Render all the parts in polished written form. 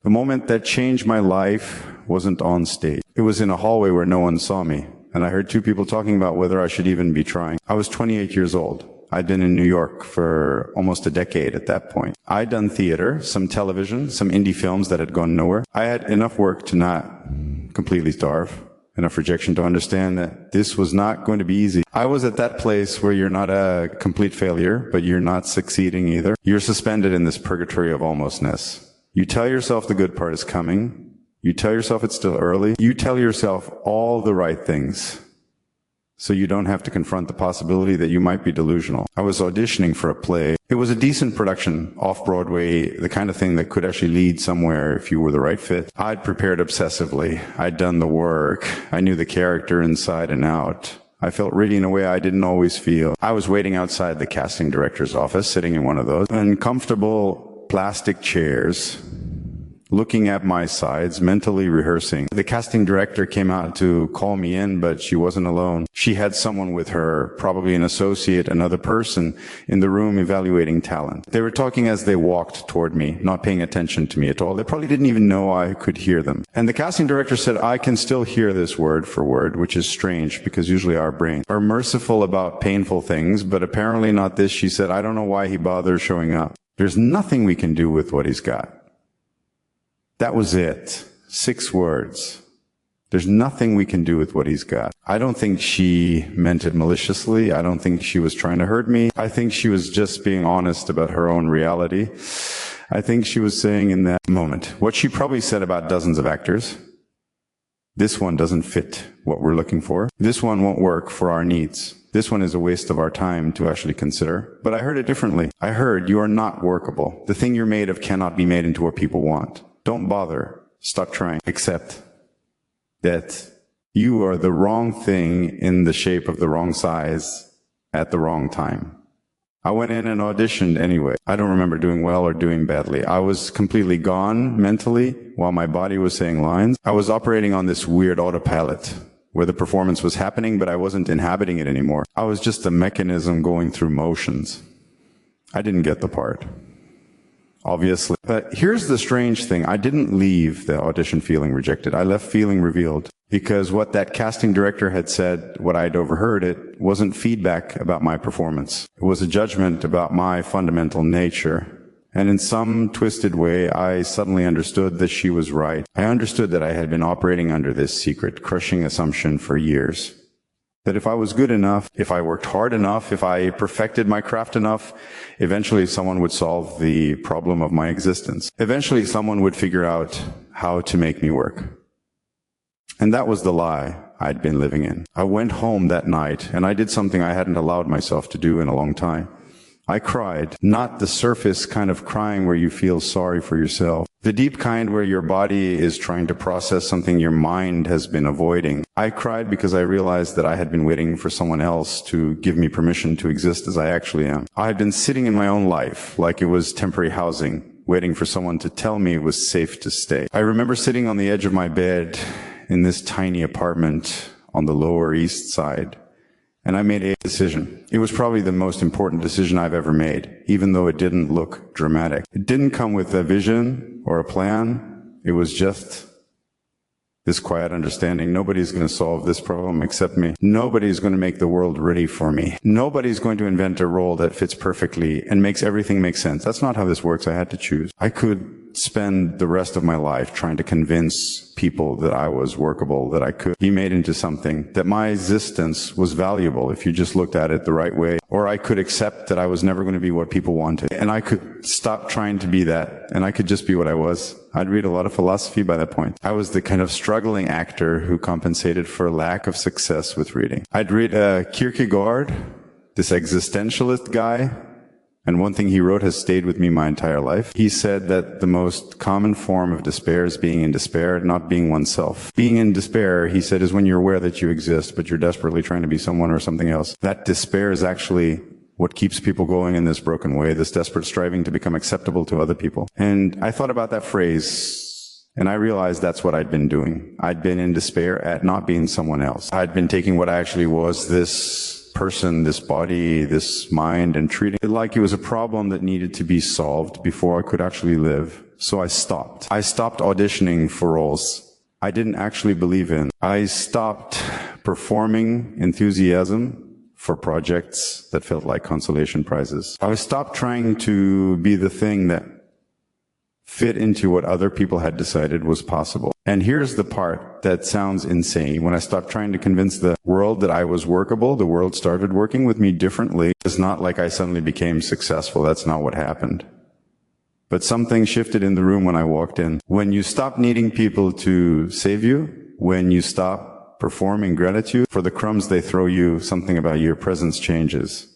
The moment that changed my life wasn't on stage. It was in a hallway where no one saw me, and I heard two people talking about whether I should even be trying. I was 28 years old. I'd been in New York for almost a decade at that point. I'd done theater, some television, some indie films that had gone nowhere. I had enough work to not completely starve, enough rejection to understand that this was not going to be easy. I was at that place where you're not a complete failure, but you're not succeeding either. You're suspended in this purgatory of almostness. You tell yourself the good part is coming. You tell yourself it's still early. You tell yourself all the right things, so you don't have to confront the possibility that you might be delusional. I was auditioning for a play. It was a decent production, off-Broadway, the kind of thing that could actually lead somewhere if you were the right fit. I'd prepared obsessively. I'd done the work. I knew the character inside and out. I felt ready in a way I didn't always feel. I was waiting outside the casting director's office, sitting in one of those uncomfortable plastic chairs, looking at my sides, mentally rehearsing. The casting director came out to call me in, but she wasn't alone. She had someone with her, probably an associate, another person in the room evaluating talent. They were talking as they walked toward me, not paying attention to me at all. They probably didn't even know I could hear them. And the casting director said, I can still hear this word for word, which is strange because usually our brains are merciful about painful things, but apparently not this. She said, I don't know why he bothers showing up. There's nothing we can do with what he's got. That was it. 6 words. There's nothing we can do with what he's got. I don't think she meant it maliciously. I don't think she was trying to hurt me. I think she was just being honest about her own reality. I think she was saying in that moment what she probably said about dozens of actors. This one doesn't fit what we're looking for. This one won't work for our needs. This one is a waste of our time to actually consider. But I heard it differently. I heard you are not workable. The thing you're made of cannot be made into what people want. Don't bother. Stop trying. Accept that you are the wrong thing in the shape of the wrong size at the wrong time. I went in and auditioned anyway. I don't remember doing well or doing badly. I was completely gone mentally while my body was saying lines. I was operating on this weird autopilot where the performance was happening, but I wasn't inhabiting it anymore. I was just a mechanism going through motions. I didn't get the part, obviously. But here's the strange thing. I didn't leave the audition feeling rejected. I left feeling revealed, because what that casting director had said, what I'd overheard it, wasn't feedback about my performance. It was a judgment about my fundamental nature. And in some twisted way, I suddenly understood that she was right. I understood that I had been operating under this secret, crushing assumption for years. That if I was good enough, if I worked hard enough, if I perfected my craft enough, eventually someone would solve the problem of my existence. Eventually someone would figure out how to make me work. And that was the lie I'd been living in. I went home that night and I did something I hadn't allowed myself to do in a long time. I cried, not the surface kind of crying where you feel sorry for yourself, the deep kind where your body is trying to process something your mind has been avoiding. I cried because I realized that I had been waiting for someone else to give me permission to exist as I actually am. I had been sitting in my own life like it was temporary housing, waiting for someone to tell me it was safe to stay. I remember sitting on the edge of my bed in this tiny apartment on the Lower East Side. And I made a decision. It was probably the most important decision I've ever made, even though it didn't look dramatic. It didn't come with a vision or a plan. It was just this quiet understanding. Nobody's going to solve this problem except me. Nobody's going to make the world ready for me. Nobody's going to invent a role that fits perfectly and makes everything make sense. That's not how this works. I had to choose. I could spend the rest of my life trying to convince people that I was workable, that I could be made into something, that my existence was valuable if you just looked at it the right way. Or I could accept that I was never going to be what people wanted. And I could stop trying to be that, and I could just be what I was. I'd read a lot of philosophy by that point. I was the kind of struggling actor who compensated for lack of success with reading. I'd read Kierkegaard, this existentialist guy, and one thing he wrote has stayed with me my entire life. He said that the most common form of despair is being in despair, not being oneself. Being in despair, he said, is when you're aware that you exist, but you're desperately trying to be someone or something else. That despair is actually what keeps people going in this broken way, this desperate striving to become acceptable to other people. And I thought about that phrase, and I realized that's what I'd been doing. I'd been in despair at not being someone else. I'd been taking what I actually was, this person, this body, this mind, and treating it like it was a problem that needed to be solved before I could actually live. So I stopped. I stopped auditioning for roles I didn't actually believe in. I stopped performing enthusiasm for projects that felt like consolation prizes. I stopped trying to be the thing that fit into what other people had decided was possible. And here's the part that sounds insane. When I stopped trying to convince the world that I was workable, the world started working with me differently. It's not like I suddenly became successful. That's not what happened. But something shifted in the room when I walked in. When you stop needing people to save you, when you stop performing gratitude for the crumbs they throw you, something about your presence changes.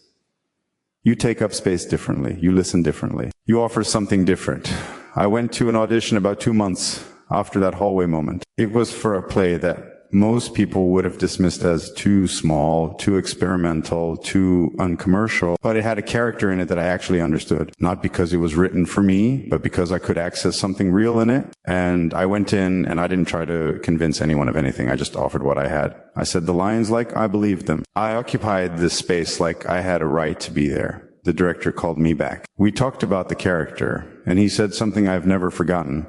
You take up space differently. You listen differently. You offer something different. I went to an audition about 2 months after that hallway moment. It was for a play that most people would have dismissed as too small, too experimental, too uncommercial, but it had a character in it that I actually understood. Not because it was written for me, but because I could access something real in it. And I went in and I didn't try to convince anyone of anything. I just offered what I had. I said the lines like I believed them. I occupied this space like I had a right to be there. The director called me back. We talked about the character, and he said something I've never forgotten.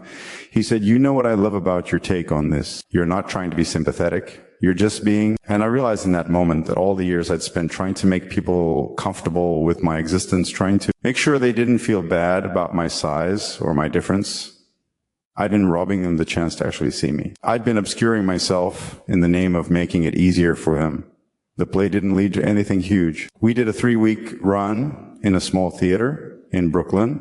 He said, "You know what I love about your take on this? You're not trying to be sympathetic. You're just being..." And I realized in that moment that all the years I'd spent trying to make people comfortable with my existence, trying to make sure they didn't feel bad about my size or my difference, I'd been robbing them the chance to actually see me. I'd been obscuring myself in the name of making it easier for them. The play didn't lead to anything huge. We did a 3-week run in a small theater in Brooklyn.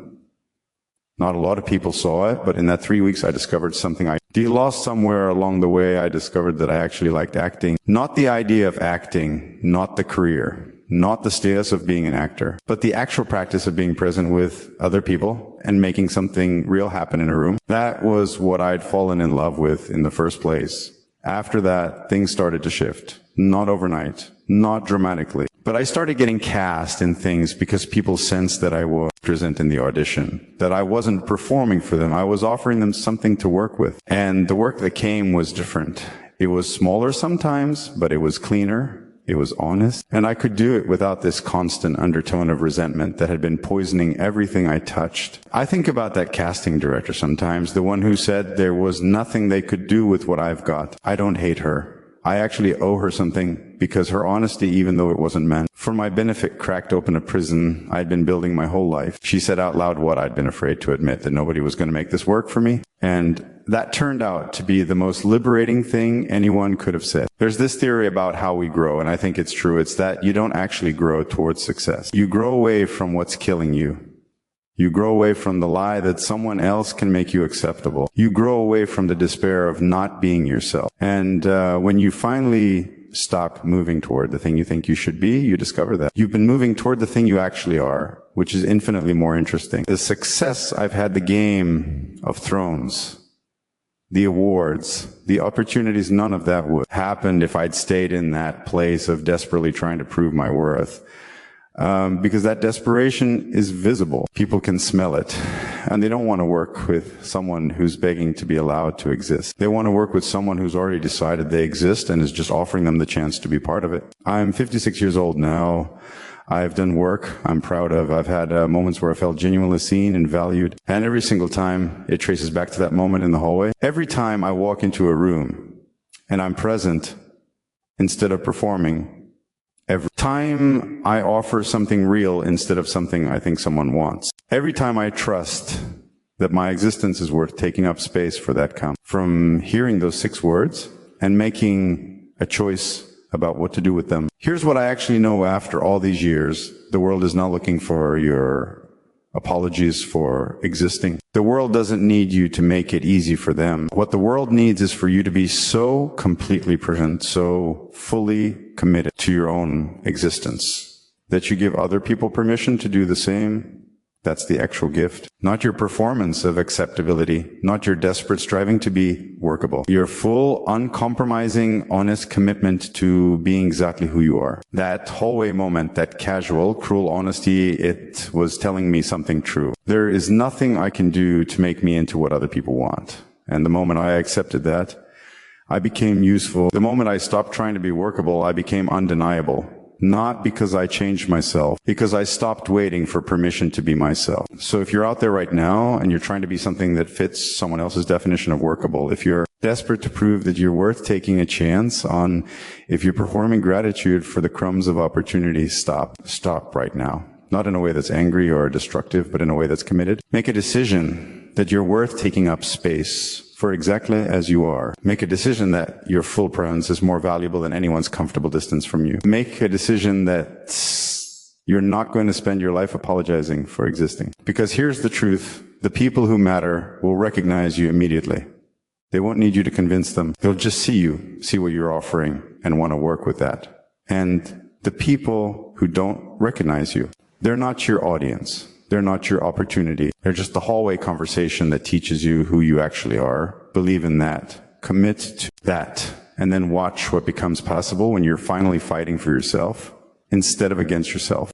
Not a lot of people saw it, but in that 3 weeks I discovered something I lost somewhere along the way. I discovered that I actually liked acting. Not the idea of acting, not the career, not the status of being an actor, but the actual practice of being present with other people and making something real happen in a room. That was what I'd fallen in love with in the first place. After that, things started to shift. Not overnight, not dramatically. But I started getting cast in things because people sensed that I was present in the audition, that I wasn't performing for them. I was offering them something to work with. And the work that came was different. It was smaller sometimes, but it was cleaner. It was honest. And I could do it without this constant undertone of resentment that had been poisoning everything I touched. I think about that casting director sometimes, the one who said there was nothing they could do with what I've got. I don't hate her. I actually owe her something because her honesty, even though it wasn't meant, for my benefit, cracked open a prison I'd been building my whole life. She said out loud what I'd been afraid to admit, that nobody was going to make this work for me. And that turned out to be the most liberating thing anyone could have said. There's this theory about how we grow, and I think it's true. It's that you don't actually grow towards success. You grow away from what's killing you. You grow away from the lie that someone else can make you acceptable. You grow away from the despair of not being yourself. And when you finally stop moving toward the thing you think you should be, you discover that you've been moving toward the thing you actually are, which is infinitely more interesting. The success I've had, the Game of Thrones, the awards, the opportunities, none of that would happen if I'd stayed in that place of desperately trying to prove my worth. Because that desperation is visible. People can smell it. And they don't want to work with someone who's begging to be allowed to exist. They want to work with someone who's already decided they exist and is just offering them the chance to be part of it. I'm 56 years old now. I've done work I'm proud of. I've had moments where I felt genuinely seen and valued. And every single time it traces back to that moment in the hallway. Every time I walk into a room and I'm present instead of performing, every time I offer something real instead of something I think someone wants. Every time I trust that my existence is worth taking up space for that count. From hearing those 6 words and making a choice about what to do with them. Here's what I actually know after all these years. The world is not looking for your apologies for existing. The world doesn't need you to make it easy for them. What the world needs is for you to be so completely present, so fully committed to your own existence, that you give other people permission to do the same. That's the actual gift. Not your performance of acceptability, not your desperate striving to be workable. Your full, uncompromising, honest commitment to being exactly who you are. That hallway moment, that casual, cruel honesty, it was telling me something true. There is nothing I can do to make me into what other people want. And the moment I accepted that, I became useful. The moment I stopped trying to be workable, I became undeniable. Not because I changed myself, because I stopped waiting for permission to be myself. So if you're out there right now and you're trying to be something that fits someone else's definition of workable, if you're desperate to prove that you're worth taking a chance on, if you're performing gratitude for the crumbs of opportunity, stop right now. Not in a way that's angry or destructive, but in a way that's committed. Make a decision that you're worth taking up space for exactly as you are. Make a decision that your full presence is more valuable than anyone's comfortable distance from you. Make a decision that you're not going to spend your life apologizing for existing. Because here's the truth. The people who matter will recognize you immediately. They won't need you to convince them. They'll just see you, see what you're offering, and want to work with that. And the people who don't recognize you, they're not your audience. They're not your opportunity. They're just the hallway conversation that teaches you who you actually are. Believe in that. Commit to that. And then watch what becomes possible when you're finally fighting for yourself instead of against yourself.